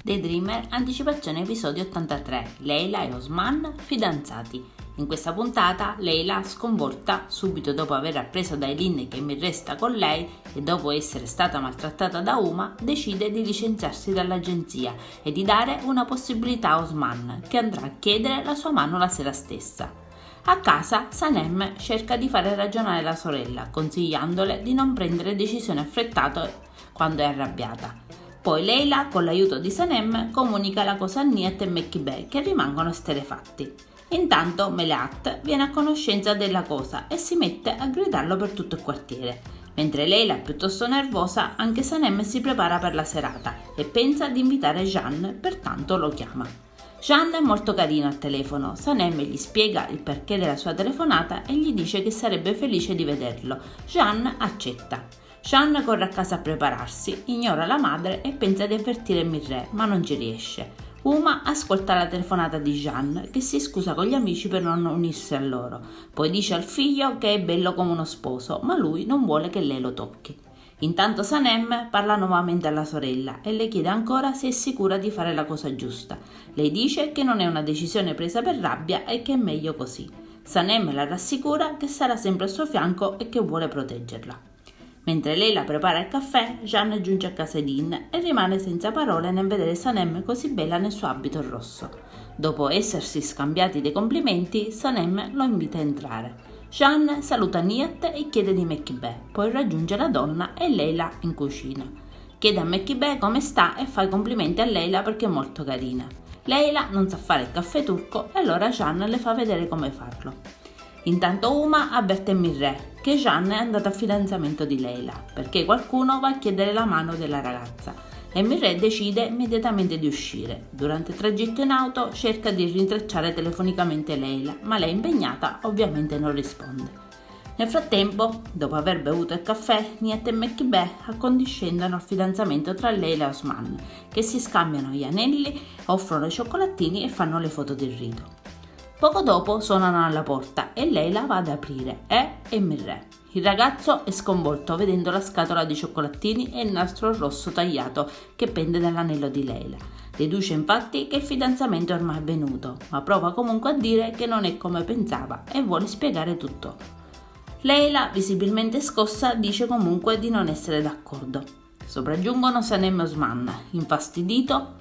Daydreamer, anticipazione episodio 83, Leila e Osman fidanzati. In questa puntata Leila, sconvolta subito dopo aver appreso da Eileen che mi resta con lei e dopo essere stata maltrattata da Uma, decide di licenziarsi dall'agenzia e di dare una possibilità a Osman, che andrà a chiedere la sua mano la sera stessa. A casa Sanem cerca di fare ragionare la sorella, consigliandole di non prendere decisioni affrettate quando è arrabbiata. Poi Leila, con l'aiuto di Sanem, comunica la cosa a Niyat e Mekkibeh, che rimangono esterefatti. Intanto Melahat viene a conoscenza della cosa e si mette a gridarlo per tutto il quartiere. Mentre Leila è piuttosto nervosa, anche Sanem si prepara per la serata e pensa di invitare Jean, pertanto lo chiama. Jean è molto carino al telefono, Sanem gli spiega il perché della sua telefonata e gli dice che sarebbe felice di vederlo. Jean accetta. Jean corre a casa a prepararsi, ignora la madre e pensa di avvertire Mirreh, ma non ci riesce. Uma ascolta la telefonata di Jean, che si scusa con gli amici per non unirsi a loro. Poi dice al figlio che è bello come uno sposo, ma lui non vuole che lei lo tocchi. Intanto Sanem parla nuovamente alla sorella e le chiede ancora se è sicura di fare la cosa giusta. Lei dice che non è una decisione presa per rabbia e che è meglio così. Sanem la rassicura che sarà sempre al suo fianco e che vuole proteggerla. Mentre Leila prepara il caffè, Jean giunge a casa di Dean e rimane senza parole nel vedere Sanem così bella nel suo abito rosso. Dopo essersi scambiati dei complimenti, Sanem lo invita a entrare. Jean saluta Niyat e chiede di Mekkibeh, poi raggiunge la donna e Leila in cucina. Chiede a Mekkibeh come sta e fa i complimenti a Leila perché è molto carina. Leila non sa fare il caffè turco e allora Jean le fa vedere come farlo. Intanto Uma avverte Mirreh che Jean è andato a fidanzamento di Leila perché qualcuno va a chiedere la mano della ragazza e Mirreh decide immediatamente di uscire. Durante il tragitto in auto cerca di rintracciare telefonicamente Leila, ma lei impegnata ovviamente non risponde. Nel frattempo, dopo aver bevuto il caffè, Niyat e Mekkibeh accondiscendono al fidanzamento tra Leila e Osman, che si scambiano gli anelli, offrono i cioccolatini e fanno le foto del rito. Poco dopo suonano alla porta e Leila va ad aprire, e Mirreh. Il ragazzo è sconvolto vedendo la scatola di cioccolatini e il nastro rosso tagliato che pende dall'anello di Leila. Deduce infatti che il fidanzamento è ormai avvenuto, ma prova comunque a dire che non è come pensava e vuole spiegare tutto. Leila, visibilmente scossa, dice comunque di non essere d'accordo. Sopraggiungono Sanem e Osman, infastidito,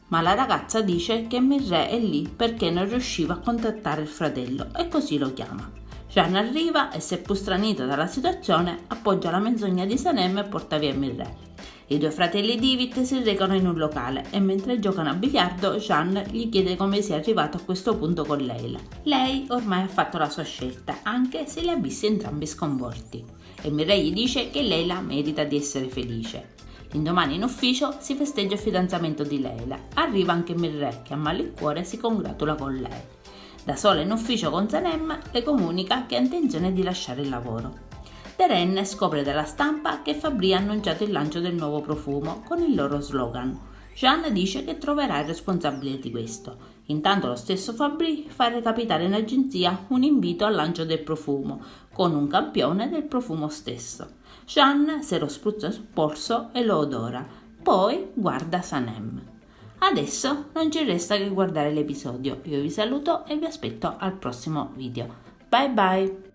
ma la ragazza dice che Mirreh è lì perché non riusciva a contattare il fratello e così lo chiama. Jean arriva e, seppur stranito dalla situazione, appoggia la menzogna di Sanem e porta via Mirreh. I due fratelli Divit si recano in un locale e mentre giocano a biliardo Jean gli chiede come sia arrivato a questo punto con Leila. Lei ormai ha fatto la sua scelta, anche se li ha visti entrambi sconvolti, e Mirreh gli dice che Leila merita di essere felice. L'indomani in ufficio si festeggia il fidanzamento di Leila. Arriva anche Mirreh che a malincuore si congratula con lei. Da sola in ufficio con Sanem le comunica che ha intenzione di lasciare il lavoro. Deren scopre dalla stampa che Fabri ha annunciato il lancio del nuovo profumo con il loro slogan. Jean dice che troverà il responsabile di questo. Intanto lo stesso Fabri fa recapitare in agenzia un invito al lancio del profumo con un campione del profumo stesso. Jean se lo spruzza sul polso e lo odora, poi guarda Sanem. Adesso non ci resta che guardare l'episodio. Io vi saluto e vi aspetto al prossimo video. Bye bye!